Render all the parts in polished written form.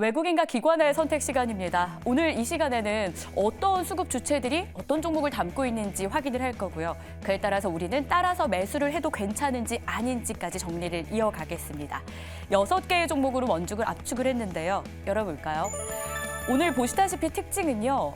외국인과 기관의 선택 시간입니다. 오늘 이 시간에는 어떤 수급 주체들이 어떤 종목을 담고 있는지 확인을 할 거고요. 그에 따라서 우리는 따라서 매수를 해도 괜찮은지 아닌지까지 정리를 이어가겠습니다. 6개의 종목으로 원죽을 압축을 했는데요. 열어볼까요? 오늘 보시다시피 특징은요.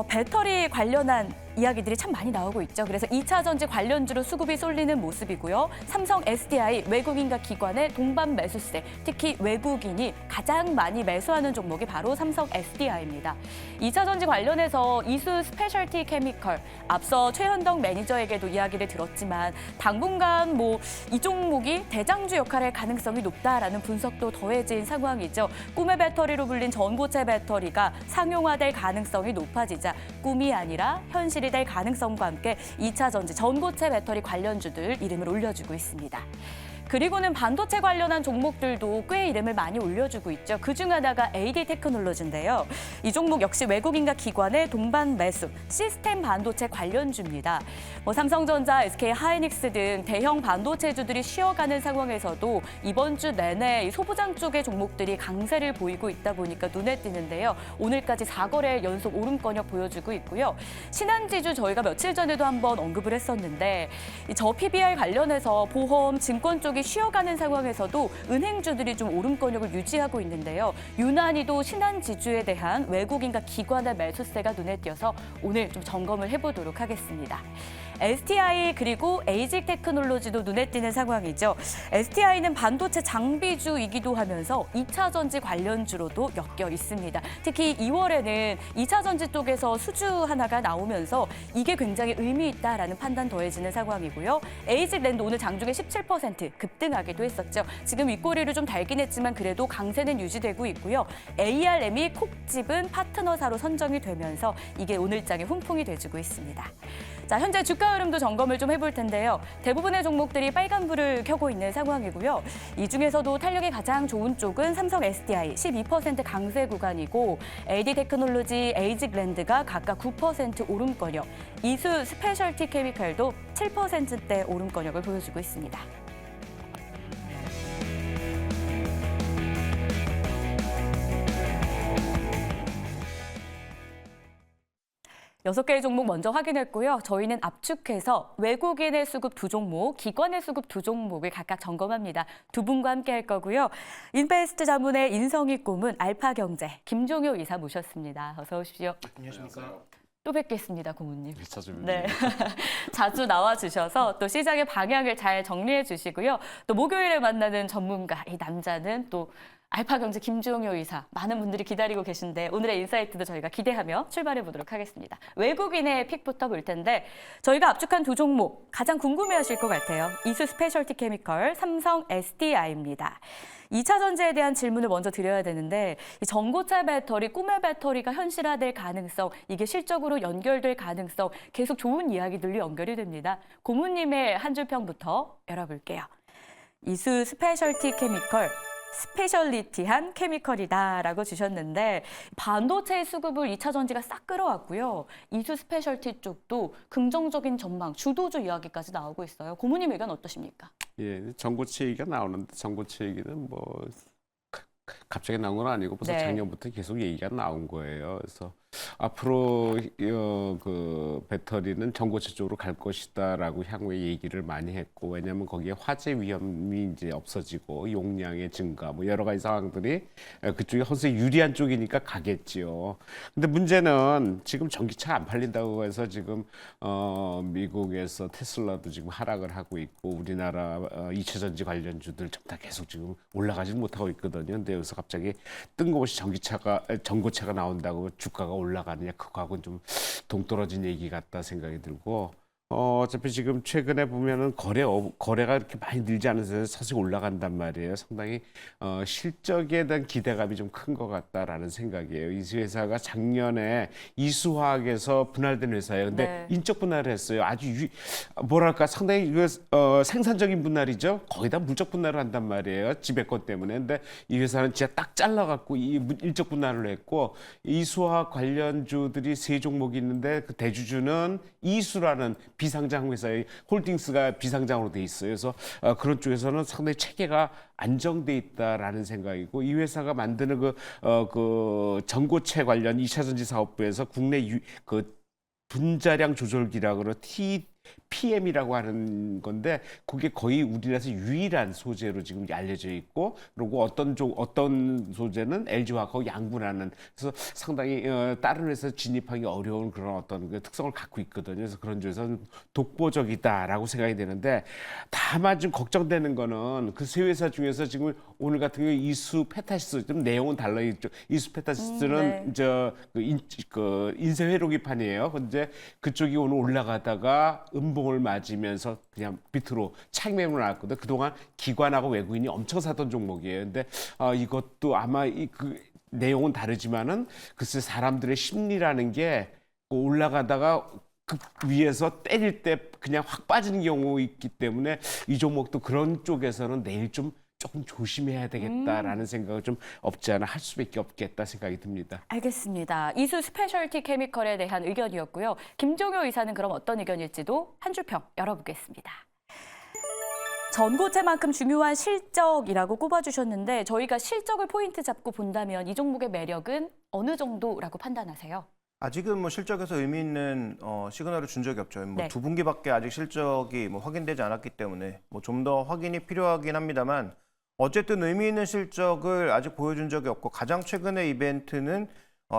배터리 관련한 이야기들이 참 많이 나오고 있죠. 그래서 2차 전지 관련주로 수급이 쏠리는 모습이고요. 삼성 SDI 외국인과 기관의 동반 매수세, 특히 외국인이 가장 많이 매수하는 종목이 바로 삼성 SDI입니다. 2차 전지 관련해서 이수 스페셜티 케미컬, 앞서 최현덕 매니저에게도 이야기를 들었지만 당분간 이 종목이 대장주 역할을 할 가능성이 높다라는 분석도 더해진 상황이죠. 꿈의 배터리로 불린 전고체 배터리가 상용화될 가능성이 높아지자 꿈이 아니라 현실이 될 가능성과 함께 2차 전지 전고체 배터리 관련주들 이름을 올려주고 있습니다. 그리고는 반도체 관련한 종목들도 꽤 이름을 많이 올려주고 있죠. 그중 하나가 AD 테크놀로지인데요. 이 종목 역시 외국인과 기관의 동반 매수, 시스템 반도체 관련주입니다. 삼성전자, SK 하이닉스 등 대형 반도체주들이 쉬어가는 상황에서도 이번 주 내내 소부장 쪽의 종목들이 강세를 보이고 있다 보니까 눈에 띄는데요. 오늘까지 4거래 연속 오름권역 보여주고 있고요. 신한지주 저희가 며칠 전에도 한번 언급을 했었는데 저 PBR 관련해서 보험, 증권 쪽 쉬어가는 상황에서도 은행주들이 좀 오름권역을 유지하고 있는데요. 유난히도 신한지주에 대한 외국인과 기관의 매수세가 눈에 띄어서 오늘 좀 점검을 해보도록 하겠습니다. STI 그리고 에이직 테크놀로지도 눈에 띄는 상황이죠. STI는 반도체 장비주이기도 하면서 2차 전지 관련주로도 엮여 있습니다. 특히 2월에는 2차 전지 쪽에서 수주 하나가 나오면서 이게 굉장히 의미 있다라는 판단 더해지는 상황이고요. 에이직 랜드 오늘 장중에 17% 급등하기도 했었죠. 지금 윗꼬리를 좀 달긴 했지만 그래도 강세는 유지되고 있고요. ARM이 콕 집은 파트너사로 선정이 되면서 이게 오늘장의 훈풍이 돼주고 있습니다. 자, 현재 주가 흐름도 점검을 좀 해볼 텐데요. 대부분의 종목들이 빨간불을 켜고 있는 상황이고요. 이 중에서도 탄력이 가장 좋은 쪽은 삼성 SDI 12% 강세 구간이고 AD 테크놀로지, 에이직랜드가 각각 9% 오름권역, 이수 스페셜티 케미칼도 7%대 오름권역을 보여주고 있습니다. 6개의 종목 먼저 확인했고요. 저희는 압축해서 외국인의 수급 2종목, 기관의 수급 2종목을 각각 점검합니다. 두 분과 함께 할 거고요. 인베스트 자문의 인성희 고문, 알파경제, 김종효 이사 모셨습니다. 어서 오십시오. 안녕하십니까. 또 뵙겠습니다, 고문님. 자주 네. 자주 나와주셔서 또 시장의 방향을 잘 정리해 주시고요. 또 목요일에 만나는 전문가, 이 남자는 또 알파경제 김종효 이사, 많은 분들이 기다리고 계신데 오늘의 인사이트도 저희가 기대하며 출발해 보도록 하겠습니다. 외국인의 픽부터 볼 텐데 저희가 압축한 두 종목 가장 궁금해하실 것 같아요. 이수 스페셜티 케미컬, 삼성 SDI입니다. 2차 전지에 대한 질문을 먼저 드려야 되는데 이 전고체 배터리, 꿈의 배터리가 현실화될 가능성, 이게 실적으로 연결될 가능성 계속 좋은 이야기들로 연결이 됩니다. 고문님의 한 줄 평부터 열어볼게요. 이수 스페셜티 케미컬, 스페셜리티한 케미컬이다라고 주셨는데 반도체 수급을 2차 전지가 싹 끌어왔고요. 이수 스페셜티 쪽도 긍정적인 전망, 주도주 이야기까지 나오고 있어요. 고모님 의견 어떠십니까? 예, 전고체 얘기가 나오는데 전고체 얘기는 갑자기 나온 건 아니고 벌써 네. 작년부터 계속 얘기가 나온 거예요. 그래서 앞으로 그 배터리는 전고체 쪽으로 갈 것이다라고 향후에 얘기를 많이 했고, 왜냐하면 거기에 화재 위험이 이제 없어지고 용량의 증가 여러 가지 상황들이 그쪽에 훨씬 유리한 쪽이니까 가겠지요. 근데 문제는 지금 전기차가 안 팔린다고 해서 지금 미국에서 테슬라도 지금 하락을 하고 있고 우리나라 2차 전지 관련주들 좀 다 계속 지금 올라가지 못하고 있거든요. 근데 여기서 갑자기 뜬금없이 전고체가 나온다고 주가가 올라가느냐, 그거하고는 좀 동떨어진 얘기 같다 생각이 들고, 어차피 지금 최근에 보면은 거래가 이렇게 많이 늘지 않은 데서 서서히 올라간단 말이에요. 상당히 실적에 대한 기대감이 좀 큰 것 같다라는 생각이에요. 이 회사가 작년에 이수화학에서 분할된 회사예요. 근데 네. 인적 분할을 했어요. 아주 뭐랄까 상당히 생산적인 분할이죠. 거의 다 물적 분할을 한단 말이에요. 지배권 때문에. 근데 이 회사는 진짜 딱 잘라갖고 이 인적 분할을 했고, 이수화학 관련주들이 3종목이 있는데 그 대주주는 이수라는 비상장 회사의 홀딩스가 비상장으로 돼 있어요. 그래서 그런 쪽에서는 상당히 체계가 안정돼 있다라는 생각이고 이 회사가 만드는 그 전고체 관련 2차 전지 사업부에서 국내 그 분자량 조절기라 그러 PM이라고 하는 건데 그게 거의 우리나라에서 유일한 소재로 지금 알려져 있고 그리고 어떤 소재는 LG화학하고 양분하는 그래서 상당히 다른 회사 진입하기 어려운 그런 어떤 그 특성을 갖고 있거든요. 그래서 그런 점에서는 독보적이다라고 생각이 되는데 다만 좀 걱정되는 거는 그 세 회사 중에서 지금 오늘 같은 경우 이수페타시스 좀 내용은 달라요. 이수페타시스는 네. 그 인쇄 회로기판이에요. 근데 그쪽이 오늘 올라가다가 음봉을 맞으면서 그냥 밑으로 차익 매물을 나왔거든. 그동안 기관하고 외국인이 엄청 사던 종목이에요. 근데 이것도 아마 그 내용은 다르지만은 글쎄 사람들의 심리라는 게 올라가다가 그 위에서 때릴 때 그냥 확 빠지는 경우 있기 때문에 이 종목도 그런 쪽에서는 내일 좀 조금 조심해야 되겠다라는 생각을 좀 없지 않아 할 수밖에 없겠다 생각이 듭니다. 알겠습니다. 이수 스페셜티 케미컬에 대한 의견이었고요. 김종효 이사는 그럼 어떤 의견일지도 한 줄평 열어보겠습니다. 전고체만큼 중요한 실적이라고 꼽아주셨는데 저희가 실적을 포인트 잡고 본다면 이 종목의 매력은 어느 정도라고 판단하세요? 아직은 뭐 실적에서 의미 있는 시그널을 준 적이 없죠. 뭐 네. 두 분기밖에 아직 실적이 뭐 확인되지 않았기 때문에 뭐 좀 더 확인이 필요하긴 합니다만 어쨌든 의미 있는 실적을 아직 보여준 적이 없고 가장 최근의 이벤트는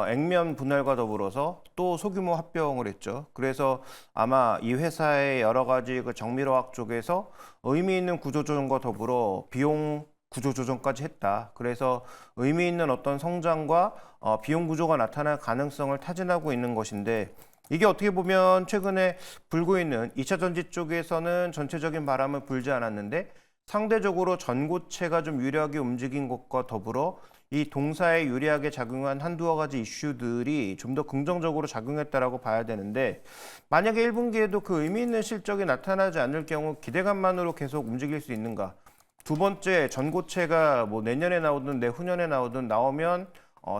액면 분할과 더불어서 또 소규모 합병을 했죠. 그래서 아마 이 회사의 여러 가지 그 정밀화학 쪽에서 의미 있는 구조조정과 더불어 비용 구조조정까지 했다. 그래서 의미 있는 어떤 성장과 비용 구조가 나타날 가능성을 타진하고 있는 것인데 이게 어떻게 보면 최근에 불고 있는 2차 전지 쪽에서는 전체적인 바람은 불지 않았는데 상대적으로 전고체가 좀 유리하게 움직인 것과 더불어 이 동사에 유리하게 작용한 한두어 가지 이슈들이 좀 더 긍정적으로 작용했다라고 봐야 되는데 만약에 1분기에도 그 의미 있는 실적이 나타나지 않을 경우 기대감만으로 계속 움직일 수 있는가? 두 번째, 전고체가 뭐 내년에 나오든 내후년에 나오든 나오면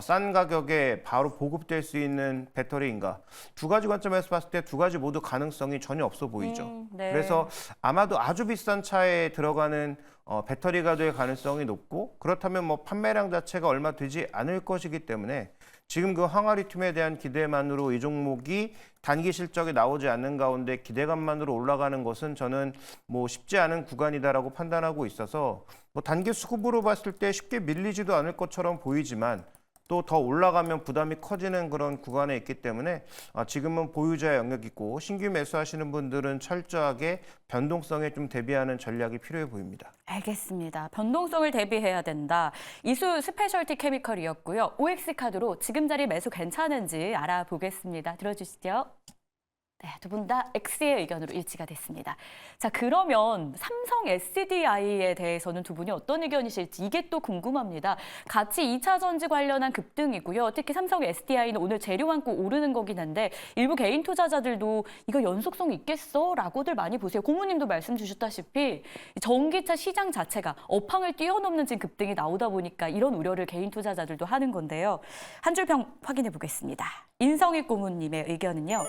싼 가격에 바로 보급될 수 있는 배터리인가? 두 가지 관점에서 봤을 때 두 가지 모두 가능성이 전혀 없어 보이죠. 네. 그래서 아마도 아주 비싼 차에 들어가는 배터리가 될 가능성이 높고 그렇다면 뭐 판매량 자체가 얼마 되지 않을 것이기 때문에 지금 그 항아리튬에 대한 기대만으로 이 종목이 단기 실적이 나오지 않는 가운데 기대감만으로 올라가는 것은 저는 뭐 쉽지 않은 구간이다라고 판단하고 있어서 뭐 단기 수급으로 봤을 때 쉽게 밀리지도 않을 것처럼 보이지만 또 더 올라가면 부담이 커지는 그런 구간에 있기 때문에 지금은 보유자의 영역이고 신규 매수하시는 분들은 철저하게 변동성에 좀 대비하는 전략이 필요해 보입니다. 알겠습니다. 변동성을 대비해야 된다. 이수 스페셜티 케미컬이었고요. OX 카드로 지금 자리 매수 괜찮은지 알아보겠습니다. 들어주시죠. 네, 두 분 다 X의 의견으로 일치가 됐습니다. 자, 그러면 삼성 SDI에 대해서는 두 분이 어떤 의견이실지 이게 또 궁금합니다. 같이 2차 전지 관련한 급등이고요. 특히 삼성 SDI는 오늘 재료 안고 오르는 거긴 한데 일부 개인 투자자들도 이거 연속성 있겠어? 라고들 많이 보세요. 고모님도 말씀 주셨다시피 전기차 시장 자체가 업황을 뛰어넘는 지금 급등이 나오다 보니까 이런 우려를 개인 투자자들도 하는 건데요. 한 줄 평 확인해 보겠습니다. 인성익 고모님의 의견은요.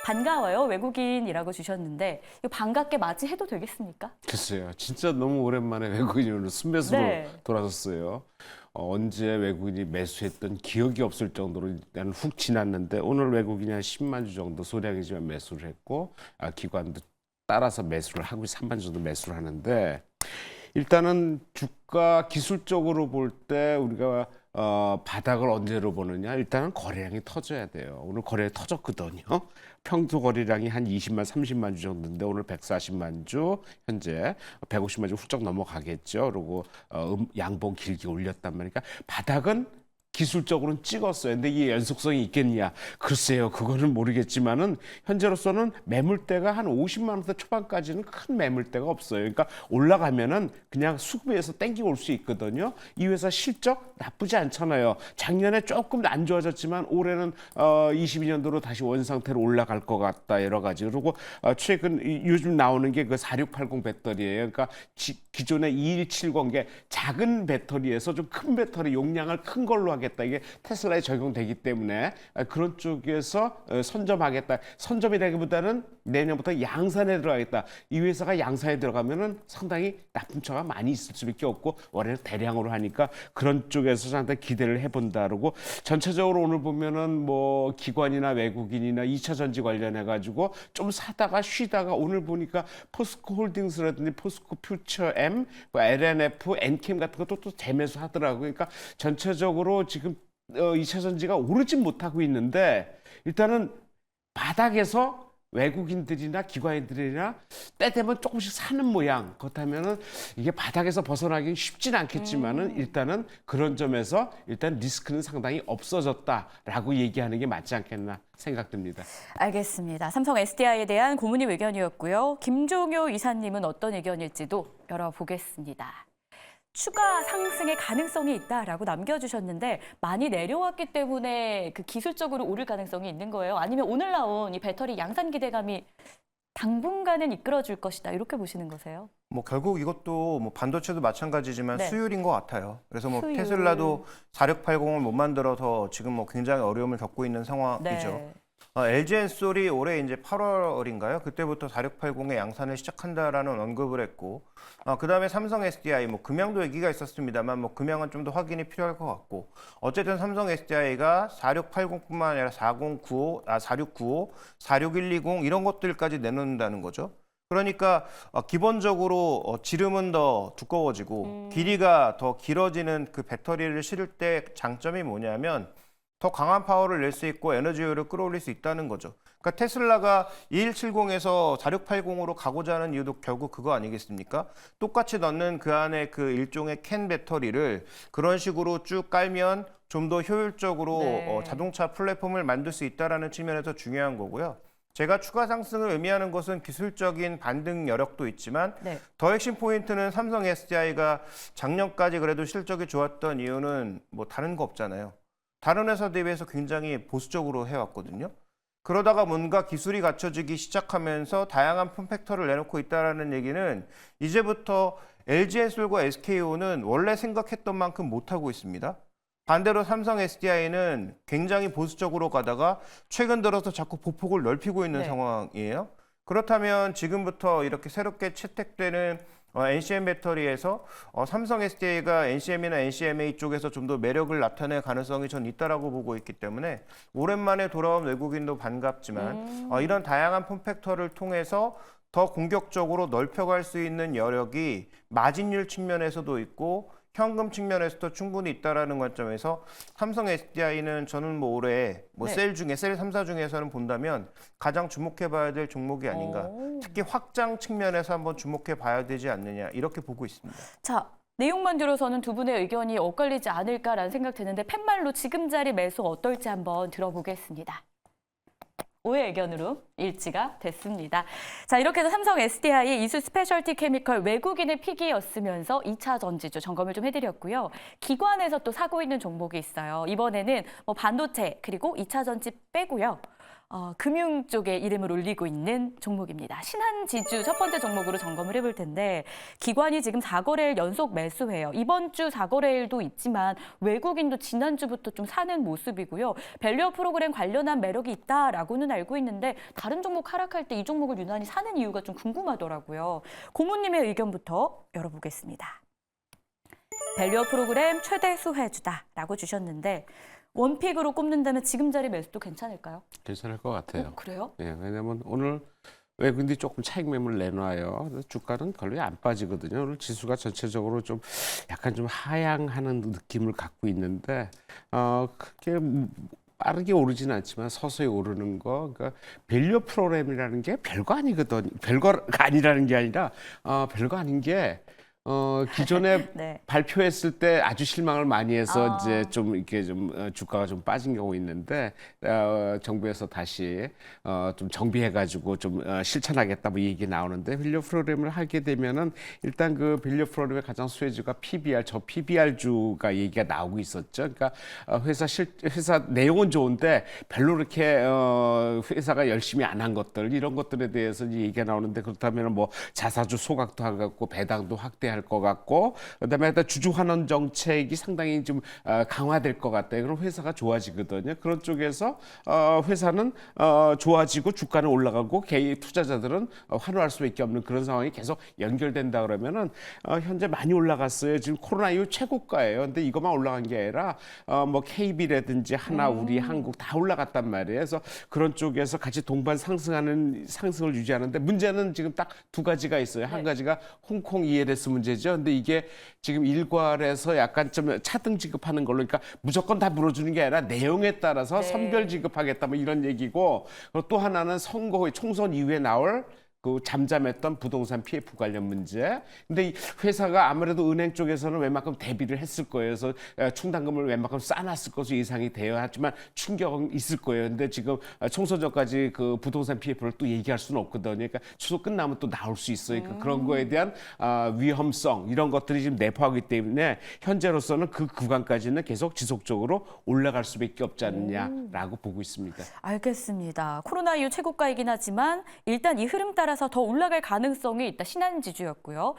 반가워요. 외국인이라고 주셨는데 이거 반갑게 맞이해도 되겠습니까? 글쎄요. 진짜 너무 오랜만에 외국인이 오늘 순매수로 네. 돌아섰어요. 언제 외국인이 매수했던 기억이 없을 정도로 일단 훅 지났는데 오늘 외국인이 한 10만 주 정도 소량이지만 매수를 했고 기관도 따라서 매수를 하고 3만 주 정도 매수를 하는데 일단은 주가 기술적으로 볼 때 우리가 바닥을 언제로 보느냐? 일단은 거래량이 터져야 돼요. 오늘 거래 터졌거든요. 평소 거래량이 한 20만, 30만 주 정도인데 오늘 140만 주, 현재 150만 주 훌쩍 넘어가겠죠. 그리고 양봉 길게 올렸단 말이니까 바닥은 기술적으로는 찍었어요. 근데 이게 연속성이 있겠냐? 글쎄요. 그거는 모르겠지만은 현재로서는 매물대가 한 50만 원대 초반까지는 큰 매물대가 없어요. 그러니까 올라가면은 그냥 수급에서 땡기고 올 수 있거든요. 이 회사 실적 나쁘지 않잖아요. 작년에 조금 안 좋아졌지만 올해는 22년도로 다시 원 상태로 올라갈 것 같다. 여러 가지. 그리고 최근 요즘 나오는 게 그 4680 배터리예요. 그러니까 기존의 2170게 작은 배터리에서 좀 큰 배터리 용량을 큰 걸로 하게 선점하겠다. 이게 테슬라에 적용되기 때문에 그런 쪽에서 선점하겠다. 선점이라기보다는 내년부터 양산에 들어가겠다. 이 회사가 양산에 들어가면은 상당히 납품처가 많이 있을 수밖에 없고 원래는 대량으로 하니까 그런 쪽에서 상당히 기대를 해본다라고. 전체적으로 오늘 보면은 뭐 기관이나 외국인이나 2차 전지 관련해 가지고 좀 사다가 쉬다가 오늘 보니까 포스코 홀딩스라든지 포스코 퓨처 M, 뭐 LNF, 엔캠 같은 것도 또 재매수 하더라고요. 그러니까 전체적으로 지금 2차 전지가 오르진 못하고 있는데 일단은 바닥에서 외국인들이나 기관인들이나 때 되면 조금씩 사는 모양. 그렇다면은 이게 바닥에서 벗어나기 쉽진 않겠지만은 일단은 그런 점에서 일단 리스크는 상당히 없어졌다라고 얘기하는 게 맞지 않겠나 생각됩니다. 알겠습니다. 삼성 SDI에 대한 고문님 의견이었고요. 김종효 이사님은 어떤 의견일지도 열어보겠습니다. 추가 상승의 가능성이 있다라고 남겨주셨는데 많이 내려왔기 때문에 그 기술적으로 오를 가능성이 있는 거예요? 아니면 오늘 나온 이 배터리 양산 기대감이 당분간은 이끌어줄 것이다 이렇게 보시는 거세요? 뭐 결국 이것도 뭐 반도체도 마찬가지지만 네. 수율인 것 같아요. 그래서 뭐 수율. 테슬라도 4680을 못 만들어서 지금 뭐 굉장히 어려움을 겪고 있는 상황이죠. 네. LG엔솔이 올해 이제 8월인가요? 그때부터 4680의 양산을 시작한다라는 언급을 했고, 그다음에 삼성 SDI 뭐 금양도 얘기가 있었습니다만 뭐 금양은 좀 더 확인이 필요할 것 같고, 어쨌든 삼성 SDI가 4680뿐만 아니라 4095, 4695, 46120 이런 것들까지 내놓는다는 거죠. 그러니까 기본적으로 지름은 더 두꺼워지고 길이가 더 길어지는 그 배터리를 실을 때 장점이 뭐냐면 더 강한 파워를 낼 수 있고 에너지 효율을 끌어올릴 수 있다는 거죠. 그러니까 테슬라가 2170에서 4680으로 가고자 하는 이유도 결국 그거 아니겠습니까? 똑같이 넣는 그 안에 그 일종의 캔 배터리를 그런 식으로 쭉 깔면 좀 더 효율적으로 네. 자동차 플랫폼을 만들 수 있다는 측면에서 중요한 거고요. 제가 추가 상승을 의미하는 것은 기술적인 반등 여력도 있지만 네. 더 핵심 포인트는 삼성 SDI가 작년까지 그래도 실적이 좋았던 이유는 뭐 다른 거 없잖아요. 다른 회사들에 비해서 굉장히 보수적으로 해왔거든요. 그러다가 뭔가 기술이 갖춰지기 시작하면서 다양한 폼팩터를 내놓고 있다는 얘기는 이제부터 LG엔솔과 SKO는 원래 생각했던 만큼 못하고 있습니다. 반대로 삼성 SDI는 굉장히 보수적으로 가다가 최근 들어서 자꾸 보폭을 넓히고 있는 네. 상황이에요. 그렇다면 지금부터 이렇게 새롭게 채택되는 NCM 배터리에서 삼성 SDI가 NCM이나 NCMA 쪽에서 좀 더 매력을 나타낼 가능성이 전 있다라고 보고 있기 때문에 오랜만에 돌아온 외국인도 반갑지만 이런 다양한 폼팩터를 통해서 더 공격적으로 넓혀갈 수 있는 여력이 마진율 측면에서도 있고 현금 측면에서도 충분히 있다라는 관점에서 삼성 SDI는 저는 뭐 올해 뭐 네. 셀 3사 중에서는 본다면 가장 주목해봐야 될 종목이 아닌가. 오. 특히 확장 측면에서 한번 주목해봐야 되지 않느냐 이렇게 보고 있습니다. 자, 내용만 들어서는 두 분의 의견이 엇갈리지 않을까라는 생각 드는데 팻말로 지금 자리 매수 어떨지 한번 들어보겠습니다. 오의 의견으로 일치가 됐습니다. 자, 이렇게 해서 삼성 SDI 이수 스페셜티 케미컬 외국인의 픽이었으면서 2차 전지주 점검을 좀 해드렸고요. 기관에서 또 사고 있는 종목이 있어요. 이번에는 뭐 반도체 그리고 2차 전지 빼고요. 금융 쪽에 이름을 올리고 있는 종목입니다. 신한지주 첫 번째 종목으로 점검을 해볼 텐데 기관이 지금 4거래일 연속 매수해요. 이번 주 4거래일도 있지만 외국인도 지난주부터 좀 사는 모습이고요. 밸류업 프로그램 관련한 매력이 있다라고는 알고 있는데 다른 종목 하락할 때 이 종목을 유난히 사는 이유가 좀 궁금하더라고요. 고모님의 의견부터 열어보겠습니다. 밸류업 프로그램 최대 수혜주다라고 주셨는데 원픽으로 꼽는다면 지금 자리 매수도 괜찮을까요? 괜찮을 것 같아요. 그래요? 예, 왜냐면 오늘 외국인들이 조금 차익 매물 내놔요. 그래서 주가는 거의 안 빠지거든요. 오늘 지수가 전체적으로 좀 약간 좀 하향하는 느낌을 갖고 있는데 그게 빠르게 오르지는 않지만 서서히 오르는 거. 그러니까 밸류 프로그램이라는 게 별거 아니거든. 별거가 아니라는 게 아니라 별거 아닌 게 기존에 네. 발표했을 때 아주 실망을 많이 해서 아. 이제 좀 이렇게 좀 주가가 좀 빠진 경우 있는데 정부에서 다시 좀 정비해가지고 좀 실천하겠다 뭐 얘기 나오는데 밸류 프로그램을 하게 되면은 일단 그 밸류 프로그램의 가장 수혜주가 PBR 저 PBR주가 얘기가 나오고 있었죠. 그러니까 회사 내용은 좋은데 별로 그렇게 회사가 열심히 안 한 것들 이런 것들에 대해서 이제 얘기가 나오는데 그렇다면 뭐 자사주 소각도 하고 배당도 확대할 할 것 같고, 그다음에 일단 주주 환원 정책이 상당히 좀 강화될 것 같다. 그럼 회사가 좋아지거든요. 그런 쪽에서 회사는 좋아지고 주가는 올라가고 개인 투자자들은 환호할 수밖에 없는 그런 상황이 계속 연결된다 그러면은 현재 많이 올라갔어요. 지금 코로나 이후 최고가예요. 근데 이것만 올라간 게 아니라 뭐 KB라든지 하나, 우리, 한국 다 올라갔단 말이에요. 그래서 그런 쪽에서 같이 동반 상승을 유지하는데 문제는 지금 딱 두 가지가 있어요. 한 가지가 홍콩 ELS 문제죠. 근데 이게 지금 일괄해서 약간 좀 차등 지급하는 걸로, 그러니까 무조건 다 물어주는 게 아니라 내용에 따라서 선별 지급하겠다 뭐 이런 얘기고, 그리고 또 하나는 선거 총선 이후에 나올 그 잠잠했던 부동산 PF 관련 문제. 근데 이 회사가 아무래도 은행 쪽에서는 웬만큼 대비를 했을 거예요. 그래서 충당금을 웬만큼 쌓아놨을 것으로 예상이 돼요. 하지만 충격은 있을 거예요. 근데 지금 총선 전까지 그 부동산 PF를 또 얘기할 수는 없거든요. 그러니까 추석 끝나면 또 나올 수 있어요. 그러니까 그런 거에 대한 위험성 이런 것들이 지금 내포하기 때문에 현재로서는 그 구간까지는 계속 지속적으로 올라갈 수밖에 없지 않느냐라고 보고 있습니다. 알겠습니다. 코로나 이후 최고가이긴 하지만 일단 이 흐름 따라서 더 올라갈 가능성이 있다. 신한지주였고요.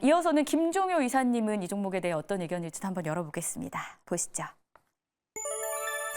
이어서는 김종효 이사님은 이 종목에 대해 어떤 의견일지 한번 열어보겠습니다. 보시죠.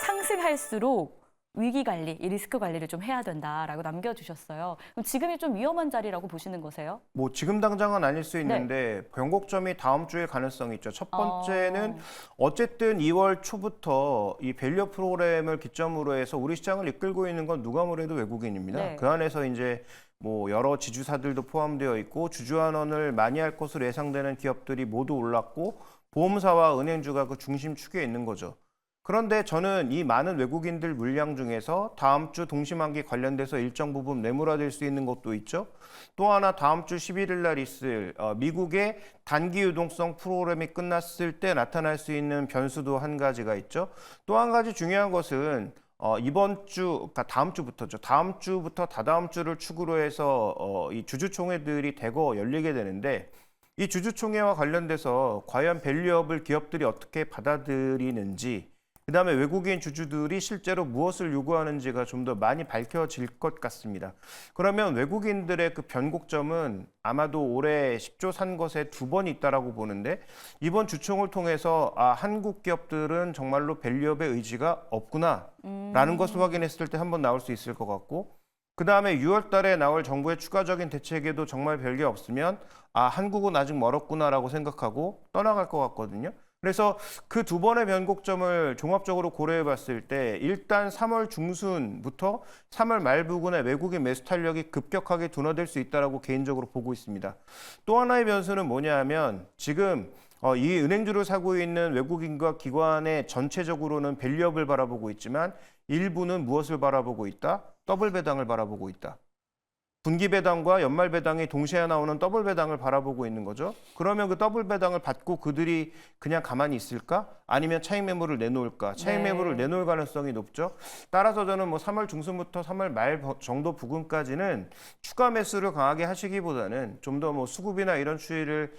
상승할수록 위기 관리, 이 리스크 관리를 좀 해야 된다라고 남겨주셨어요. 그럼 지금이 좀 위험한 자리라고 보시는 거세요? 뭐 지금 당장은 아닐 수 있는데 변곡점이 다음 주에 가능성이 있죠. 첫 번째는 어쨌든 2월 초부터 이 밸류 프로그램을 기점으로 해서 우리 시장을 이끌고 있는 건 누가 뭐래도 외국인입니다. 네. 그 안에서 이제 뭐 여러 지주사들도 포함되어 있고 주주환원을 많이 할 것으로 예상되는 기업들이 모두 올랐고 보험사와 은행주가 그 중심축에 있는 거죠. 그런데 저는 이 많은 외국인들 물량 중에서 다음 주 동시만기 관련돼서 일정 부분 매물화될 수 있는 것도 있죠. 또 하나 다음 주 11일 날 있을 미국의 단기 유동성 프로그램이 끝났을 때 나타날 수 있는 변수도 한 가지가 있죠. 또 한 가지 중요한 것은 이번 주, 그러니까 다음 주부터죠. 다음 주부터 다다음 주를 축으로 해서 이 주주총회들이 대거 열리게 되는데 이 주주총회와 관련돼서 과연 밸류업을 기업들이 어떻게 받아들이는지, 그다음에 외국인 주주들이 실제로 무엇을 요구하는지가 좀 더 많이 밝혀질 것 같습니다. 그러면 외국인들의 그 변곡점은 아마도 올해 10조 산 것에 2번 있다라고 보는데, 이번 주총을 통해서 한국 기업들은 정말로 밸류업의 의지가 없구나라는 것을 확인했을 때 한번 나올 수 있을 것 같고, 그다음에 6월 달에 나올 정부의 추가적인 대책에도 정말 별게 없으면 한국은 아직 멀었구나라고 생각하고 떠나갈 것 같거든요. 그래서 그 2번의 변곡점을 종합적으로 고려해 봤을 때 일단 3월 중순부터 3월 말 부근에 외국인 매수 탄력이 급격하게 둔화될 수 있다고 개인적으로 보고 있습니다. 또 하나의 변수는 뭐냐 하면 지금 이 은행주를 사고 있는 외국인과 기관의 전체적으로는 밸류업을 바라보고 있지만 일부는 무엇을 바라보고 있다? 더블 배당을 바라보고 있다. 분기 배당과 연말 배당이 동시에 나오는 더블 배당을 바라보고 있는 거죠. 그러면 그 더블 배당을 받고 그들이 그냥 가만히 있을까? 아니면 차익 매물을 내놓을까? 차익 매물을 내놓을 가능성이 높죠. 따라서 저는 뭐 3월 중순부터 3월 말 정도 부근까지는 추가 매수를 강하게 하시기보다는 좀 더 뭐 수급이나 이런 추이를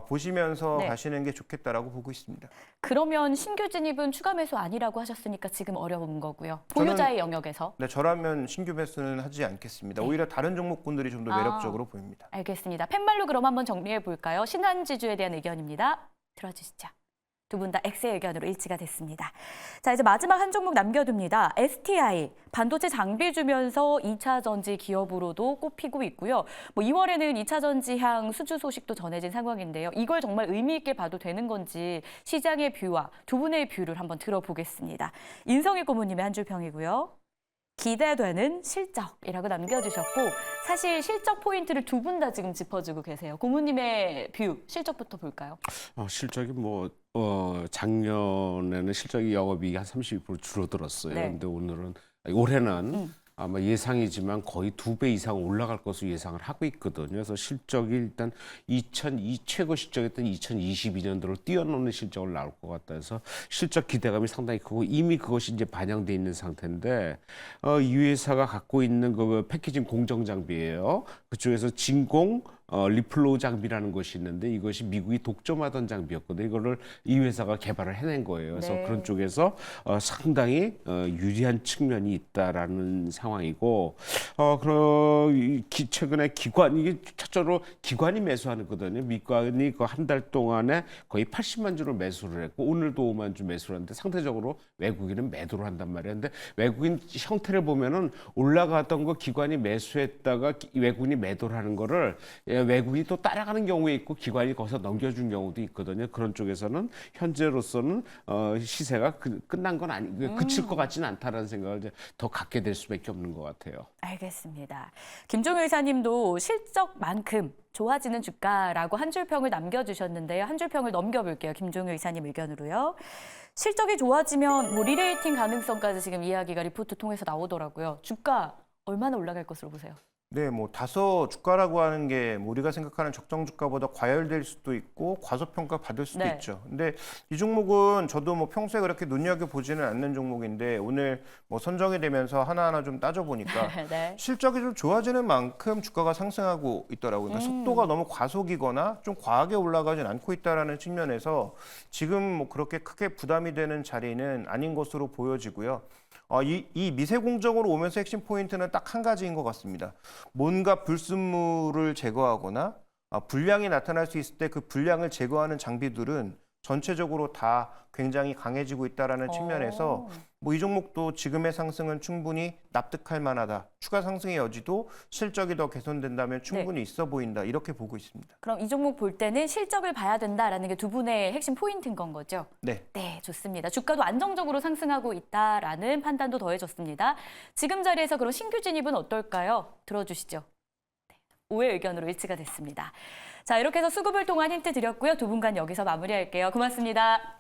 보시면서 가시는 게 좋겠다라고 보고 있습니다. 그러면 신규 진입은 추가 매수 아니라고 하셨으니까 지금 어려운 거고요. 보유자의 영역에서. 네, 저라면 신규 매수는 하지 않겠습니다. 오히려 다른 종목군들이 좀 더 매력적으로 보입니다. 알겠습니다. 팻말로 그럼 한번 정리해 볼까요? 신한지주에 대한 의견입니다. 들어주시죠. 두 분 다 X의 의견으로 일치가 됐습니다. 자, 이제 마지막 한 종목 남겨둡니다. STI, 반도체 장비 주면서 2차 전지 기업으로도 꼽히고 있고요. 뭐 2월에는 2차 전지향 수주 소식도 전해진 상황인데요. 이걸 정말 의미 있게 봐도 되는 건지 시장의 뷰와 두 분의 뷰를 한번 들어보겠습니다. 인성희 고모님의 한 줄 평이고요. 기대되는 실적이라고 남겨주셨고, 사실 실적 포인트를 두 분 다 지금 짚어주고 계세요. 고모님의 뷰, 실적부터 볼까요? 실적이 뭐 작년에는 실적이 영업이익이 한 32% 줄어들었어요. 네. 근데 올해는 아마 예상이지만 거의 2배 이상 올라갈 것으로 예상을 하고 있거든요. 그래서 실적이 일단 최고 실적이었던 2022년도를 뛰어넘는 실적을 나올 것 같다 해서 실적 기대감이 상당히 크고 이미 그것이 이제 반영돼 있는 상태인데, 이 회사가 갖고 있는 그 패키징 공정 장비예요. 그쪽에서 진공, 리플로우 장비라는 것이 있는데 이것이 미국이 독점하던 장비였거든요. 이거를 이 회사가 개발을 해낸 거예요. 그래서 네. 그런 쪽에서 상당히 유리한 측면이 있다라는 상황이고, 최근에 이게 첫째로 기관이 매수하는 거거든요. 미관이 그 한 달 동안에 거의 80만 주를 매수를 했고 오늘도 5만 주 매수를 하는데 상대적으로 외국인은 매도를 한단 말이에요. 근데 외국인 형태를 보면은 올라갔던 거 기관이 매수했다가 외국인이 매도를 하는 거를 외국인이 또 따라가는 경우에 있고 기관이 거기서 넘겨준 경우도 있거든요. 그런 쪽에서는 현재로서는 시세가 끝난 건 그칠 것 같지는 않다라는 생각을 이제 더 갖게 될 수밖에 없는 것 같아요. 알겠습니다. 김종효 이사님도 실적만큼 좋아지는 주가라고 한 줄 평을 남겨주셨는데요. 한 줄 평을 넘겨볼게요. 김종효 이사님 의견으로요. 실적이 좋아지면 뭐 리레이팅 가능성까지 지금 이야기가 리포트 통해서 나오더라고요. 주가 얼마나 올라갈 것으로 보세요? 네, 뭐 다소 주가라고 하는 게 우리가 생각하는 적정 주가보다 과열될 수도 있고 과소평가 받을 수도 네. 있죠. 근데 이 종목은 저도 뭐 평소에 그렇게 눈여겨 보지는 않는 종목인데 오늘 뭐 선정이 되면서 하나하나 좀 따져 보니까 네. 실적이 좀 좋아지는 만큼 주가가 상승하고 있더라고요. 그러니까 속도가 너무 과속이거나 좀 과하게 올라가진 않고 있다라는 측면에서 지금 뭐 그렇게 크게 부담이 되는 자리는 아닌 것으로 보여지고요. 이 미세 공정으로 오면서 핵심 포인트는 딱 한 가지인 것 같습니다. 뭔가 불순물을 제거하거나 불량이 나타날 수 있을 때 그 불량을 제거하는 장비들은 전체적으로 다 굉장히 강해지고 있다라는 측면에서 뭐 이 종목도 지금의 상승은 충분히 납득할 만하다. 추가 상승의 여지도 실적이 더 개선된다면 충분히 있어 보인다. 이렇게 보고 있습니다. 그럼 이 종목 볼 때는 실적을 봐야 된다라는 게 두 분의 핵심 포인트인 건 거죠? 네. 네, 좋습니다. 주가도 안정적으로 상승하고 있다라는 판단도 더해졌습니다. 지금 자리에서 그럼 신규 진입은 어떨까요? 들어주시죠. 네, 5의 의견으로 일치가 됐습니다. 자, 이렇게 해서 수급을 통한 힌트 드렸고요. 두 분간 여기서 마무리할게요. 고맙습니다.